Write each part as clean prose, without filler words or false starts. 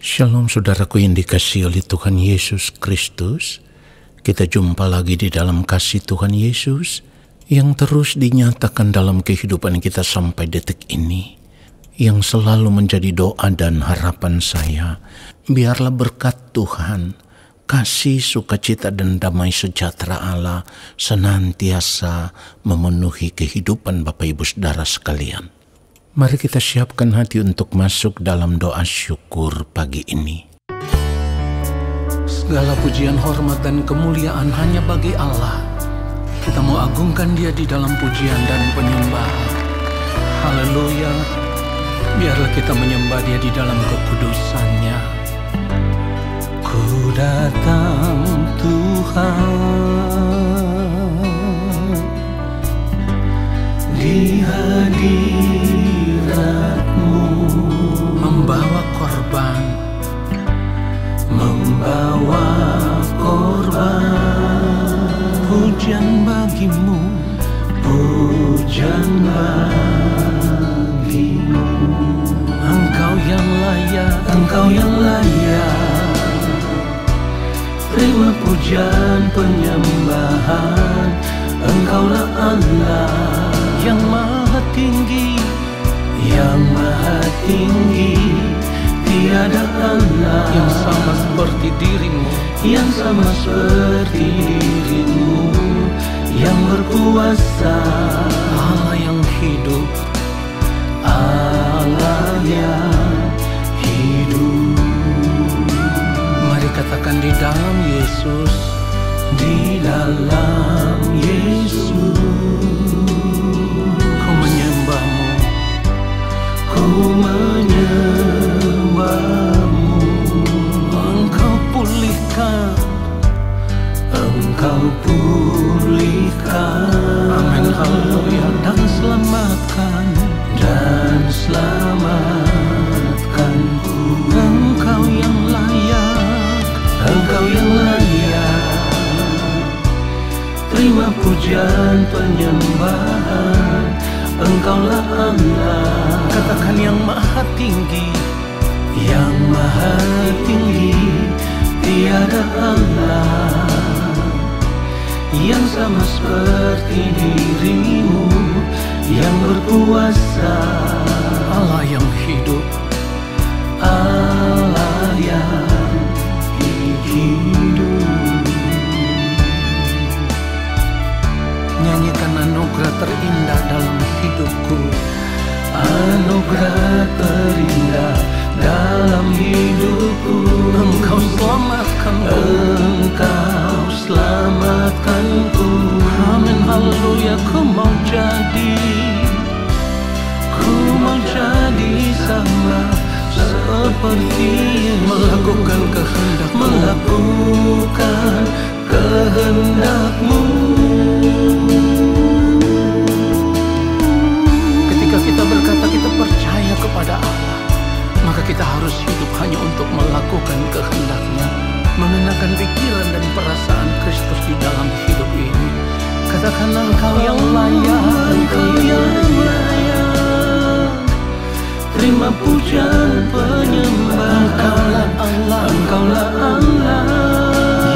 Shalom saudaraku yang dikasihi oleh Tuhan Yesus Kristus. Kita jumpa lagi di dalam kasih Tuhan Yesus yang terus dinyatakan dalam kehidupan kita sampai detik ini. Yang selalu menjadi doa dan harapan saya. Biarlah berkat Tuhan, kasih, sukacita dan damai sejahtera Allah senantiasa memenuhi kehidupan Bapak Ibu Saudara sekalian. Mari kita siapkan hati untuk masuk dalam doa syukur pagi ini. Segala pujian, hormat, dan kemuliaan hanya bagi Allah. Kita mau agungkan Dia di dalam pujian dan penyembahan. Haleluya. Biarlah kita menyembah Dia di dalam kekudusan-Nya. Ku datang Tuhan di hadirat-Mu, membawa korban pujian bagi-Mu, pujian bagi-Mu. Engkau yang layak, Engkau yang layak. Terima pujian penyembahan. Engkaulah Allah yang maha tinggi, yang maha tinggi. Tiada Allah yang sama seperti diri-Mu, yang sama seperti diri-Mu, yang berkuasa. Allah yang hidup, Allah yang hidup. Mari katakan di dalam Yesus, di dalam Yesus. Ku menyembah-Mu, ku menyembah-Mu. Engkau pulihkan, Engkau pulihkan. Amin, haleluya. Dan selamatkan, dan selamatkanku. Engkau yang layak, Engkau yang layak. Terima pujian penyembahan. Engkaulah Allah. Katakan yang maha tinggi, yang maha tinggi. Tiada Allah yang sama seperti diri-Mu, yang berkuasa. Allah yang hidup, Allah yang hidup. Nyanyikan anugerah terindah dalam hidupku, anugerah terindah dalam hidupku. Engkau selamatkanku, Engkau selamatkanku. Amin, haleluya. Ku mau jadi sama seperti melakukan kehendak-Mu, melakukan kehendak-Mu. Ketika kita berkata kita percaya kepada Allah, maka kita harus hidup hanya untuk melakukan kehendak-Nya, mengenakan pikiran dan perasaan Kristus di dalam hidup ini. Katakan Engkau yang layak, Engkau yang layak. Terima pujian penyembahan. Engkaulah Allah, Engkaulah Allah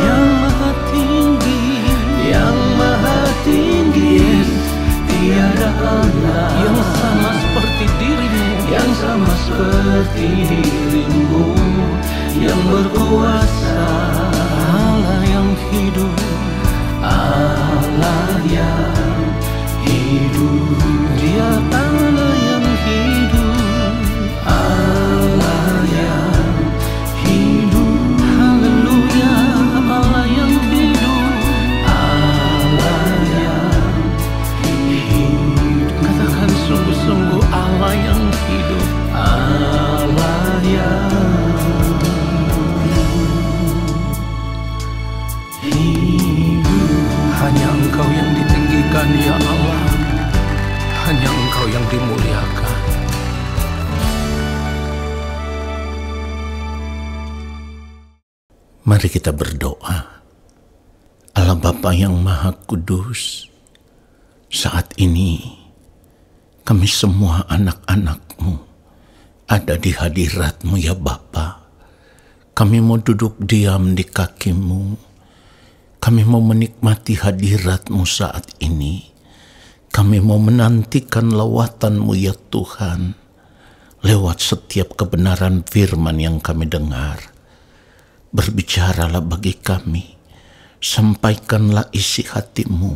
yang maha tinggi, yang maha tinggi. Yes. Tiada Allah yang sama seperti diri-Mu, yang sama seperti diri-Mu, yang berkuasa. Allah yang hidup, Allah yang hidup. Dia Allah yang hidup, Allah yang hidup. Haleluya. Allah yang hidup, Allah yang hidup. Katakan sungguh-sungguh Allah yang hidup, Allah yang hidup. Hanya Engkau yang ditinggikan ya Allah, hanya Engkau yang dimuliakan. Mari kita berdoa. Allah Bapa yang Maha Kudus, saat ini kami semua anak-anak-Mu ada di hadirat-Mu ya Bapa. Kami mau duduk diam di kaki-Mu. Kami mau menikmati hadirat-Mu saat ini. Kami mau menantikan lawatan-Mu ya Tuhan, lewat setiap kebenaran firman yang kami dengar. Berbicaralah bagi kami, sampaikanlah isi hati-Mu.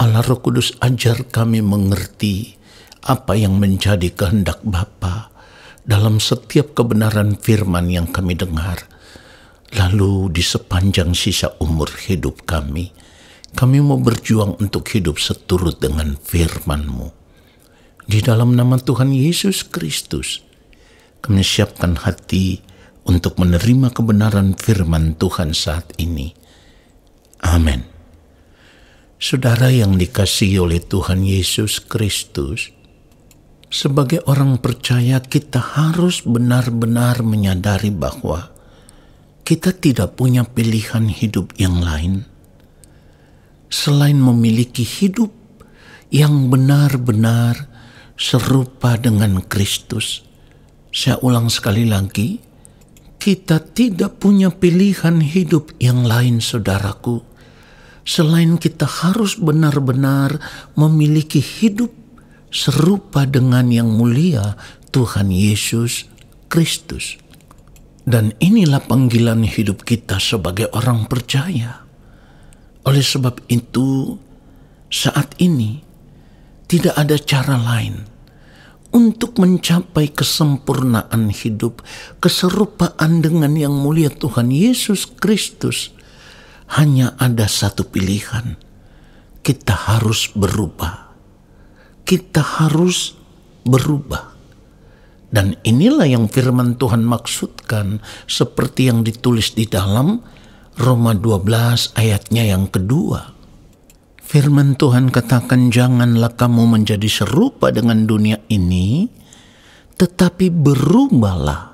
Allah Roh Kudus, ajar kami mengerti apa yang menjadi kehendak Bapa dalam setiap kebenaran firman yang kami dengar. Lalu di sepanjang sisa umur hidup kami mau berjuang untuk hidup seturut dengan firman-Mu. Di dalam nama Tuhan Yesus Kristus, kami siapkan hati untuk menerima kebenaran firman Tuhan saat ini. Amin. Saudara yang dikasihi oleh Tuhan Yesus Kristus, sebagai orang percaya kita harus benar-benar menyadari bahwa kita tidak punya pilihan hidup yang lain selain memiliki hidup yang benar-benar serupa dengan Kristus. Saya ulang sekali lagi, kita tidak punya pilihan hidup yang lain, saudaraku, selain kita harus benar-benar memiliki hidup serupa dengan yang mulia Tuhan Yesus Kristus. Dan inilah panggilan hidup kita sebagai orang percaya. Oleh sebab itu, saat ini tidak ada cara lain untuk mencapai kesempurnaan hidup, keserupaan dengan yang mulia Tuhan Yesus Kristus. Hanya ada satu pilihan, kita harus berubah. Kita harus berubah. Dan inilah yang firman Tuhan maksudkan seperti yang ditulis di dalam Roma 12 ayatnya yang kedua. Firman Tuhan katakan, janganlah kamu menjadi serupa dengan dunia ini, tetapi berubahlah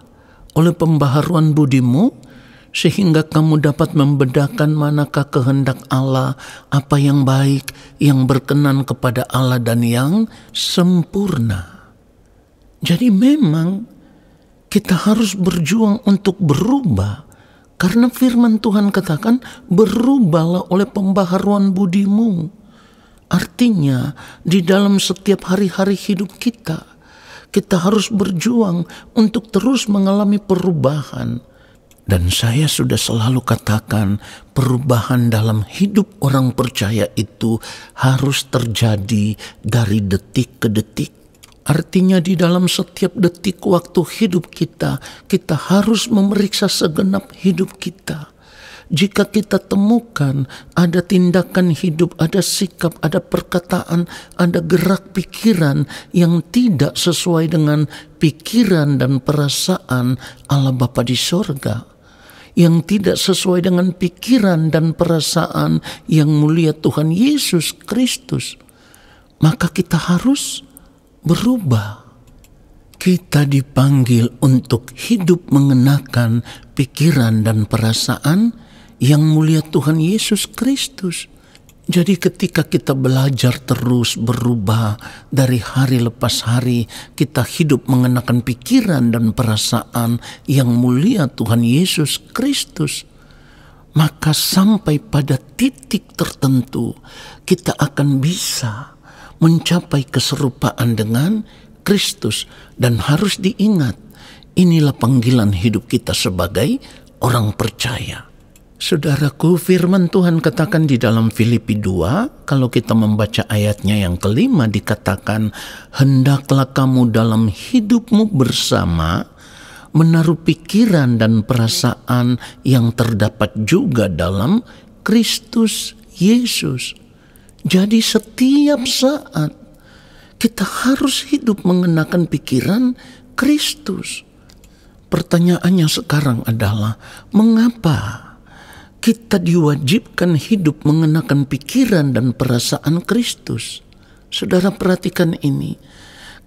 oleh pembaharuan budimu, sehingga kamu dapat membedakan manakah kehendak Allah, apa yang baik, yang berkenan kepada Allah dan yang sempurna. Jadi memang kita harus berjuang untuk berubah, karena firman Tuhan katakan berubahlah oleh pembaharuan budimu. Artinya di dalam setiap hari-hari hidup kita harus berjuang untuk terus mengalami perubahan. Dan saya sudah selalu katakan, perubahan dalam hidup orang percaya itu harus terjadi dari detik ke detik. Artinya di dalam setiap detik waktu hidup kita harus memeriksa segenap hidup kita. Jika kita temukan ada tindakan hidup, ada sikap, ada perkataan, ada gerak pikiran yang tidak sesuai dengan pikiran dan perasaan Allah Bapa di sorga, yang tidak sesuai dengan pikiran dan perasaan yang mulia Tuhan Yesus Kristus, maka kita harus berubah. Kita dipanggil untuk hidup mengenakan pikiran dan perasaan yang mulia Tuhan Yesus Kristus. Jadi ketika kita belajar terus berubah dari hari lepas hari, kita hidup mengenakan pikiran dan perasaan yang mulia Tuhan Yesus Kristus, maka sampai pada titik tertentu kita akan bisa mencapai keserupaan dengan Kristus. Dan harus diingat, inilah panggilan hidup kita sebagai orang percaya. Saudaraku, firman Tuhan katakan di dalam Filipi 2, kalau kita membaca ayatnya yang kelima, dikatakan, hendaklah kamu dalam hidupmu bersama menaruh pikiran dan perasaan yang terdapat juga dalam Kristus Yesus. Jadi setiap saat kita harus hidup mengenakan pikiran Kristus. Pertanyaannya sekarang adalah, mengapa kita diwajibkan hidup mengenakan pikiran dan perasaan Kristus? Saudara perhatikan ini.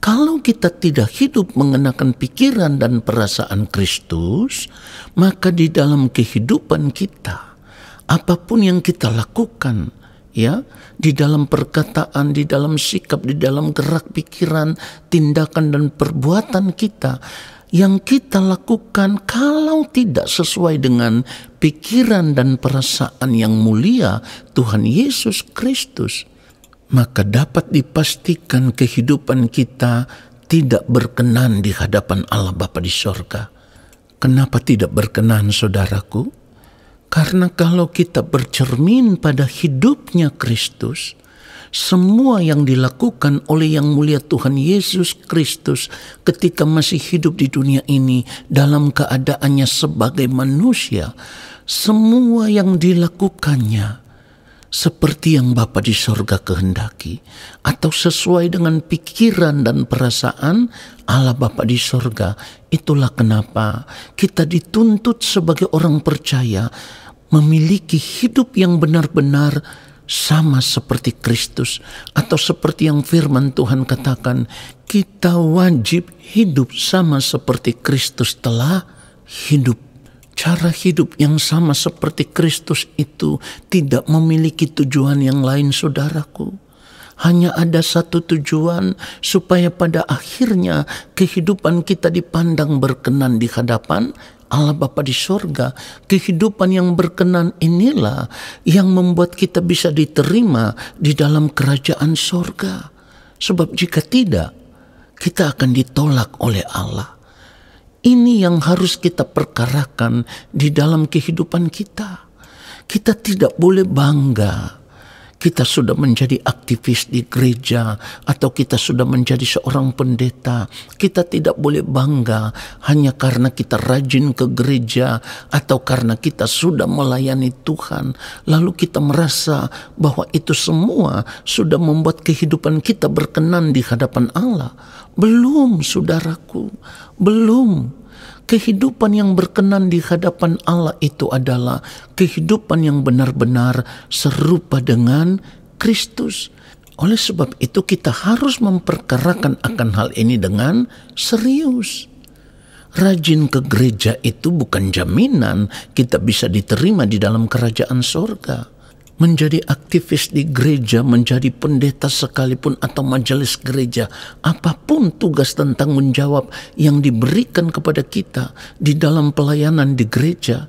Kalau kita tidak hidup mengenakan pikiran dan perasaan Kristus, maka di dalam kehidupan kita, apapun yang kita lakukan, ya, di dalam perkataan, di dalam sikap, di dalam gerak pikiran, tindakan dan perbuatan kita, yang kita lakukan kalau tidak sesuai dengan pikiran dan perasaan yang mulia Tuhan Yesus Kristus, maka dapat dipastikan kehidupan kita tidak berkenan di hadapan Allah Bapa di sorga. Kenapa tidak berkenan, saudaraku? Karena kalau kita bercermin pada hidupnya Kristus, semua yang dilakukan oleh yang mulia Tuhan Yesus Kristus ketika masih hidup di dunia ini dalam keadaannya sebagai manusia, semua yang dilakukannya seperti yang Bapa di sorga kehendaki atau sesuai dengan pikiran dan perasaan Allah Bapa di sorga. Itulah kenapa kita dituntut sebagai orang percaya memiliki hidup yang benar-benar sama seperti Kristus, atau seperti yang firman Tuhan katakan, kita wajib hidup sama seperti Kristus telah hidup. Cara hidup yang sama seperti Kristus itu tidak memiliki tujuan yang lain, saudaraku. Hanya ada satu tujuan, supaya pada akhirnya kehidupan kita dipandang berkenan di hadapan Allah Bapa di sorga. Kehidupan yang berkenan inilah yang membuat kita bisa diterima di dalam kerajaan sorga. Sebab jika tidak, kita akan ditolak oleh Allah. Ini yang harus kita perkarakan di dalam kehidupan kita. Kita tidak boleh bangga kita sudah menjadi aktivis di gereja, atau kita sudah menjadi seorang pendeta. Kita tidak boleh bangga hanya karena kita rajin ke gereja, atau karena kita sudah melayani Tuhan, lalu kita merasa bahwa itu semua sudah membuat kehidupan kita berkenan di hadapan Allah. Belum, saudaraku, belum. Kehidupan yang berkenan di hadapan Allah itu adalah kehidupan yang benar-benar serupa dengan Kristus. Oleh sebab itu kita harus memperkarakan akan hal ini dengan serius. Rajin ke gereja itu bukan jaminan kita bisa diterima di dalam kerajaan sorga. Menjadi aktivis di gereja, menjadi pendeta sekalipun atau majelis gereja, apapun tugas dan tanggung jawab yang diberikan kepada kita di dalam pelayanan di gereja,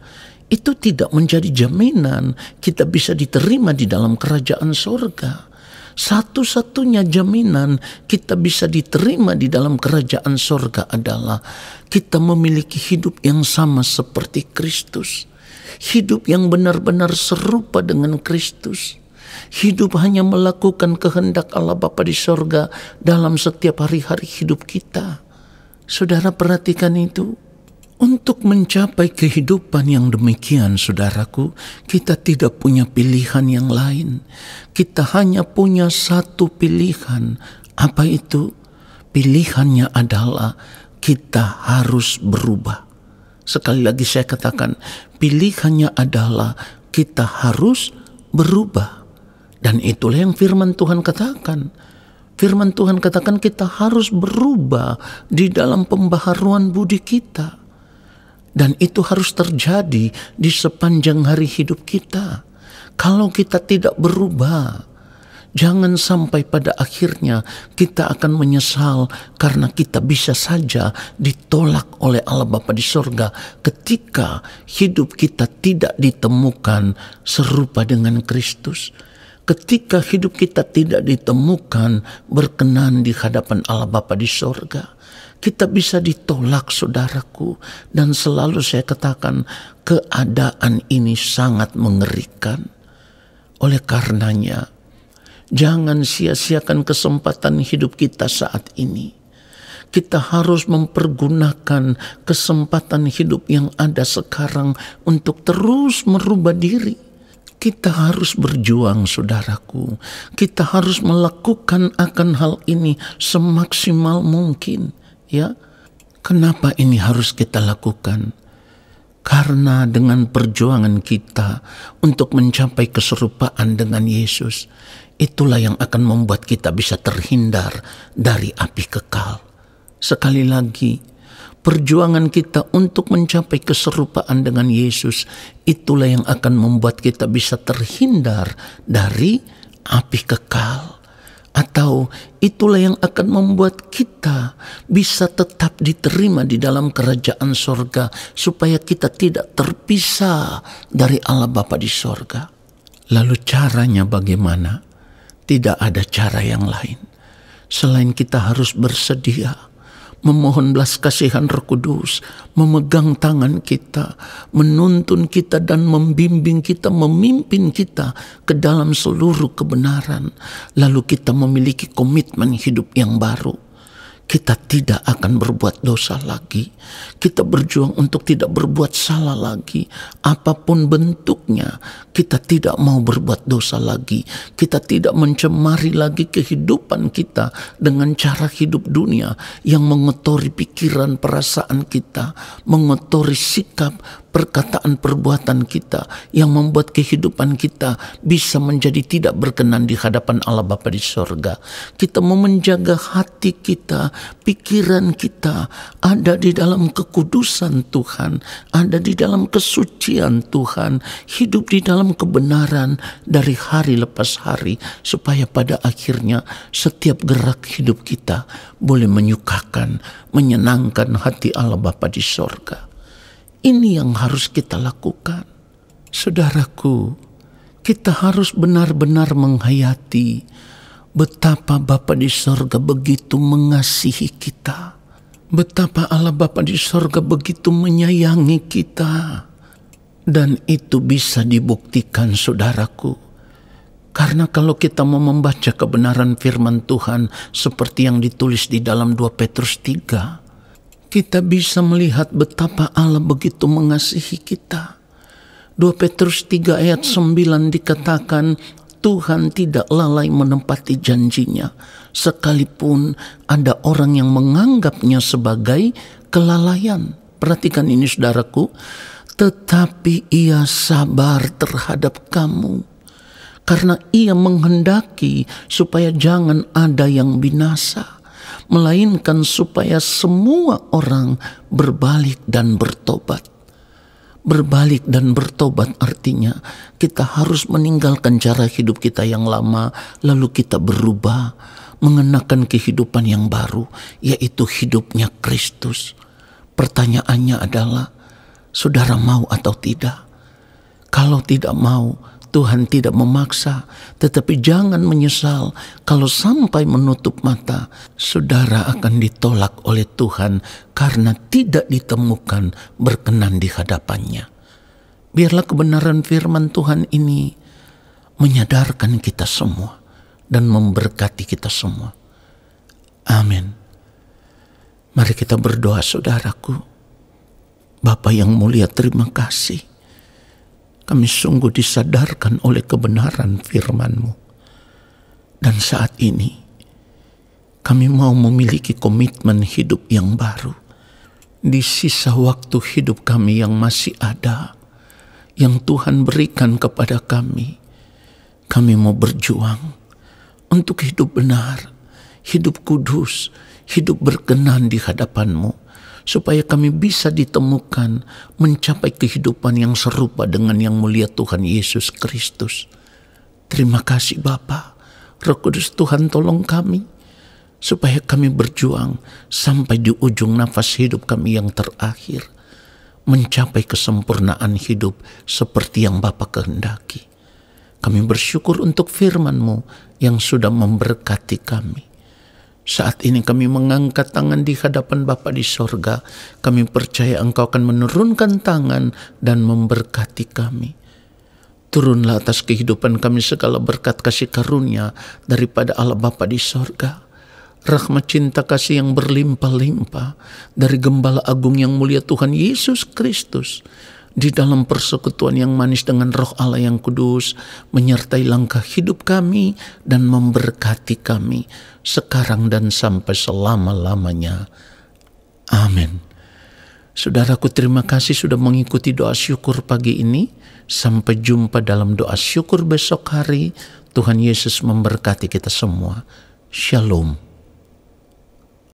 itu tidak menjadi jaminan kita bisa diterima di dalam kerajaan sorga. Satu-satunya jaminan kita bisa diterima di dalam kerajaan sorga adalah kita memiliki hidup yang sama seperti Kristus. Hidup yang benar-benar serupa dengan Kristus. Hidup hanya melakukan kehendak Allah Bapa di sorga dalam setiap hari-hari hidup kita. Saudara perhatikan itu. Untuk mencapai kehidupan yang demikian, saudaraku, kita tidak punya pilihan yang lain. Kita hanya punya satu pilihan. Apa itu? Pilihannya adalah kita harus berubah. Sekali lagi saya katakan, pilihannya adalah kita harus berubah. Dan itulah yang firman Tuhan katakan. Firman Tuhan katakan kita harus berubah di dalam pembaharuan budi kita. Dan itu harus terjadi di sepanjang hari hidup kita. Kalau kita tidak berubah, jangan sampai pada akhirnya kita akan menyesal karena kita bisa saja ditolak oleh Allah Bapa di sorga ketika hidup kita tidak ditemukan serupa dengan Kristus. Ketika hidup kita tidak ditemukan berkenan di hadapan Allah Bapa di sorga. Kita bisa ditolak, saudaraku. Dan selalu saya katakan, keadaan ini sangat mengerikan. Oleh karenanya, jangan sia-siakan kesempatan hidup kita saat ini. Kita harus mempergunakan kesempatan hidup yang ada sekarang untuk terus merubah diri. Kita harus berjuang, saudaraku. Kita harus melakukan akan hal ini semaksimal mungkin. Ya, kenapa ini harus kita lakukan? Karena dengan perjuangan kita untuk mencapai keserupaan dengan Yesus, itulah yang akan membuat kita bisa terhindar dari api kekal. Sekali lagi, perjuangan kita untuk mencapai keserupaan dengan Yesus, itulah yang akan membuat kita bisa terhindar dari api kekal. Atau itulah yang akan membuat kita bisa tetap diterima di dalam kerajaan sorga, supaya kita tidak terpisah dari Allah Bapa di sorga. Lalu caranya bagaimana? Tidak ada cara yang lain selain kita harus bersedia memohon belas kasihan Roh Kudus, memegang tangan kita, menuntun kita dan membimbing kita, memimpin kita ke dalam seluruh kebenaran. Lalu kita memiliki komitmen hidup yang baru. Kita tidak akan berbuat dosa lagi. Kita berjuang untuk tidak berbuat salah lagi. Apapun bentuknya, kita tidak mau berbuat dosa lagi. Kita tidak mencemari lagi kehidupan kita dengan cara hidup dunia yang mengotori pikiran, perasaan kita, mengotori sikap, perkataan, perbuatan kita, yang membuat kehidupan kita bisa menjadi tidak berkenan di hadapan Allah Bapa di sorga. Kita mau menjaga hati kita, pikiran kita ada di dalam kekudusan Tuhan, ada di dalam kesucian Tuhan, hidup di dalam kebenaran dari hari lepas hari, supaya pada akhirnya setiap gerak hidup kita boleh menyukakan, menyenangkan hati Allah Bapa di sorga. Ini yang harus kita lakukan. Saudaraku, kita harus benar-benar menghayati betapa Bapa di sorga begitu mengasihi kita. Betapa Allah Bapa di sorga begitu menyayangi kita. Dan itu bisa dibuktikan, saudaraku. Karena kalau kita mau membaca kebenaran firman Tuhan seperti yang ditulis di dalam 2 Petrus 3, kita bisa melihat betapa Allah begitu mengasihi kita. 2 Petrus 3 ayat 9 dikatakan, Tuhan tidak lalai menepati janjinya, sekalipun ada orang yang menganggapnya sebagai kelalaian. Perhatikan ini, saudaraku. Tetapi ia sabar terhadap kamu, karena ia menghendaki supaya jangan ada yang binasa, melainkan supaya semua orang berbalik dan bertobat. Berbalik dan bertobat artinya kita harus meninggalkan cara hidup kita yang lama, lalu kita berubah, mengenakan kehidupan yang baru, yaitu hidupnya Kristus. Pertanyaannya adalah, saudara mau atau tidak? Kalau tidak mau, Tuhan tidak memaksa, tetapi jangan menyesal kalau sampai menutup mata, saudara akan ditolak oleh Tuhan karena tidak ditemukan berkenan di hadapannya. Biarlah kebenaran firman Tuhan ini menyadarkan kita semua dan memberkati kita semua. Amin. Mari kita berdoa, saudaraku. Bapa yang mulia, terima kasih. Kami sungguh disadarkan oleh kebenaran firman-Mu. Dan saat ini, kami mau memiliki komitmen hidup yang baru. Di sisa waktu hidup kami yang masih ada, yang Tuhan berikan kepada kami mau berjuang untuk hidup benar, hidup kudus, hidup berkenan di hadapan-Mu, supaya kami bisa ditemukan mencapai kehidupan yang serupa dengan yang mulia Tuhan Yesus Kristus. Terima kasih Bapa. Roh Kudus Tuhan, tolong kami supaya kami berjuang sampai di ujung nafas hidup kami yang terakhir, mencapai kesempurnaan hidup seperti yang Bapa kehendaki. Kami bersyukur untuk firman-Mu yang sudah memberkati kami. Saat ini kami mengangkat tangan di hadapan Bapa di sorga. Kami percaya Engkau akan menurunkan tangan dan memberkati kami. Turunlah atas kehidupan kami segala berkat kasih karunia daripada Allah Bapa di sorga. Rahmat cinta kasih yang berlimpah-limpah dari Gembala Agung yang mulia Tuhan Yesus Kristus, di dalam persekutuan yang manis dengan Roh Allah yang kudus, menyertai langkah hidup kami dan memberkati kami sekarang dan sampai selama-lamanya. Amin. Saudaraku, terima kasih sudah mengikuti doa syukur pagi ini. Sampai jumpa dalam doa syukur besok hari. Tuhan Yesus memberkati kita semua. Shalom.